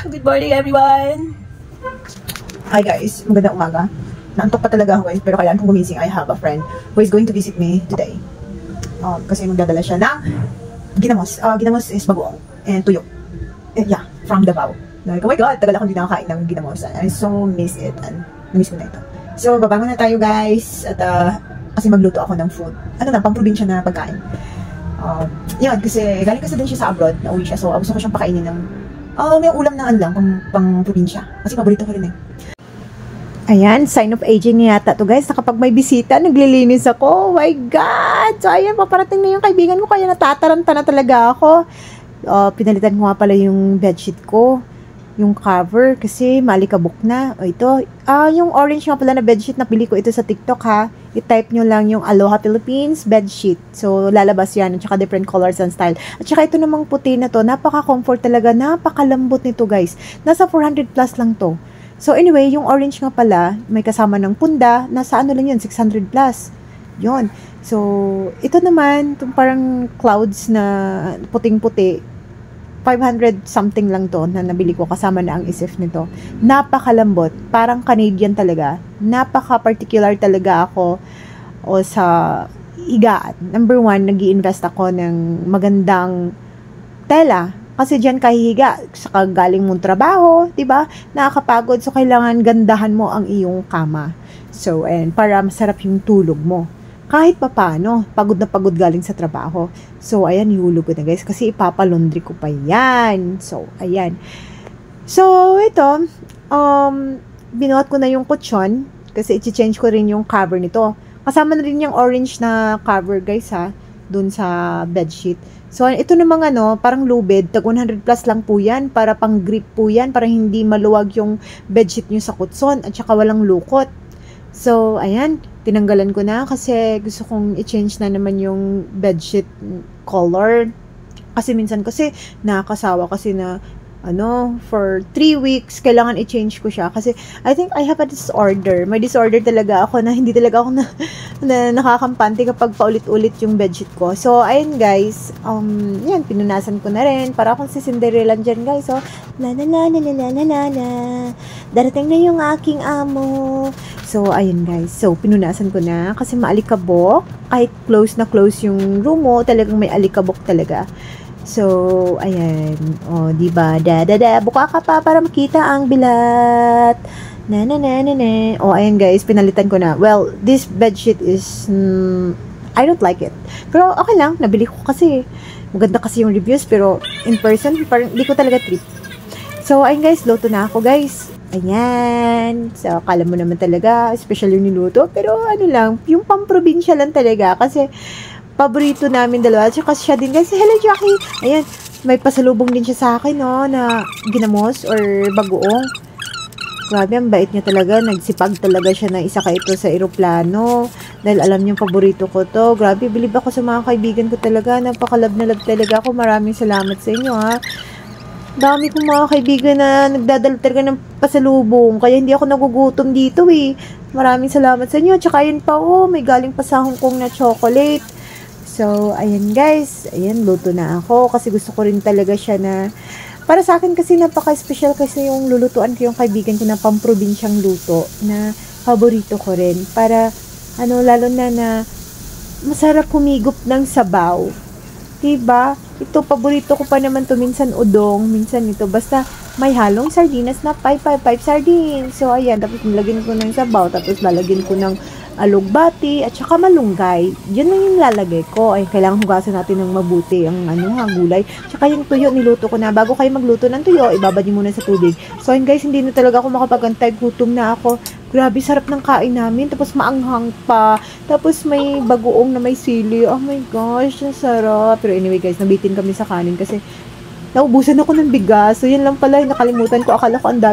Good morning, everyone! Hi guys, magandang umaga. Naantok pa talaga ako guys, pero kailangan kong gumising. I have a friend who is going to visit me today. Kasi magdadala siya ng ginamos. Ginamos is bagoong and tuyo. And yeah, from Davao. Like, oh my god, tagal ako hindi nakakain ng ginamos. I so miss it. And miss ko na ito. So, babangon na tayo guys. At kasi magluto ako ng food. Ano na, pang-probinsya na pagkain. Yun, kasi galing kasi din siya sa abroad, nauwi siya. So, gusto ko siyang pakainin ng may ulam na ano lang, pang-probinsya. Kasi paborito ko rin eh. Ayan, sign of aging niya yata to guys. Kapag may bisita, naglilinis ako. Oh my God! So, ayan, paparating na yung kaibigan ko. Kaya natataranta na talaga ako. Pinalitan ko nga pala yung bedsheet ko. Yung cover. Kasi maalikabok na. O, ito. Yung orange nga pala na bedsheet, napili ko ito sa TikTok ha. I-type nyo lang yung Aloha Philippines bedsheet. So, lalabas yan. At saka different colors and style. At saka ito namang puti na to. Napaka-comfort talaga. Napakalambot nito guys. Nasa 400 plus lang to. So anyway, yung orange nga pala, may kasama ng punda, nasa ano lang yun, 600 plus. Yun. So, ito naman, itong parang clouds na puting-puti, 500 something lang to na nabili ko kasama na ang isif nito. Napakalambot, parang Canadian talaga. Napaka-particular talaga ako o sa higaan. Number one, nag-i-invest ako ng magandang tela. Kasi dyan kahihiga, sa kagaling mong trabaho, diba? Nakakapagod, so kailangan gandahan mo ang iyong kama. So, and para masarap yung tulog mo. Kahit pa paano, pagod na pagod galing sa trabaho. So, ayan, ihulog ko na guys, kasi ipapalondry ko pa yan. So, ayan. So, ito, binuhat ko na yung kutsyon, kasi i-change ko rin yung cover nito. Kasama na rin yung orange na cover guys ha, dun sa bedsheet. So, ito namang parang lubid, tag 100 plus lang po yan, para pang grip po yan, para hindi maluwag yung bedsheet nyo sa kutson, at saka walang lukot. So, ayan, tinanggalan ko na, kasi gusto kong i-change na naman yung bedsheet color. Kasi minsan kasi, nakakasawa kasi na, for 3 weeks, kailangan i-change ko siya. Kasi, I think I have a disorder. May disorder talaga ako na hindi talaga ako na nakakampante kapag paulit-ulit yung bedsheet ko. So, ayun guys, yan, pinunasan ko na rin. Para akong si Cinderella dyan guys. So, la la la la la la la la. Darating na yung aking amo. So, ayun guys. So, pinunasan ko na kasi maalikabok. Kahit close na close yung room mo, talagang may alikabok talaga. So, ayan. O, diba? Buka ka pa para makita ang bilat. Na. O, ayan guys, pinalitan ko na. Well, this bedsheet is, I don't like it. Pero, okay lang. Nabili ko kasi. Maganda kasi yung reviews. Pero, in person, parang hindi ko talaga trip. So, ayun guys, luto na ako guys. Ayan. So, akala mo naman talaga, special yung niluto. Pero, lang, yung pamprobinsya lang talaga. Kasi, paborito namin dalawa. At saka siya din guys. Hello Jackie! Ayan. May pasalubong din siya sa akin, no? Na ginamos or bagoong. Grabe, ang bait niya talaga. Nagsipag talaga siya na isa ka ito sa eroplano. Dahil alam niyang paborito ko to. Grabe, bilib ako sa mga kaibigan ko talaga. Napakalab na love talaga ako. Maraming salamat sa inyo, ha? Dami kong mga kaibigan na nagdadala talaga ng pasalubong. Kaya hindi ako nagugutom dito, eh. Maraming salamat sa inyo. Tsaka yun pa, may galing pa sa Hong Kong na chocolate. So, ayan guys, ayan, luto na ako kasi gusto ko rin talaga siya na, para sa akin kasi napaka-special kasi yung lulutuan ko yung kaibigan ko na pamprobinsyang luto na paborito ko rin. Para, lalo na masarap humigop ng sabaw. Diba? Ito, paborito ko pa naman to, minsan udong, minsan ito, basta may halong sardinas na 5 sardines. So, ayan, tapos nilagyan ko ng sabaw, tapos lalagyan ko ng alugbati, at saka malunggay. Yan lang yung lalagay ko. Ay, kailangan hugasan natin ng mabuti ang gulay. Tsaka yung tuyo, niluto ko na. Bago kayo magluto ng tuyo, ibabad niyo muna sa tubig. So, ayun guys, hindi na talaga ako makapagantay. Gutom na ako. Grabe, sarap ng kain namin. Tapos maanghang pa. Tapos may bagoong na may sili. Oh my gosh, ang sarap. Pero anyway guys, nabitin kami sa kanin kasi naubusan ako ng bigas. So, yun lang pala, nakalimutan ko. Akala ko ang dami.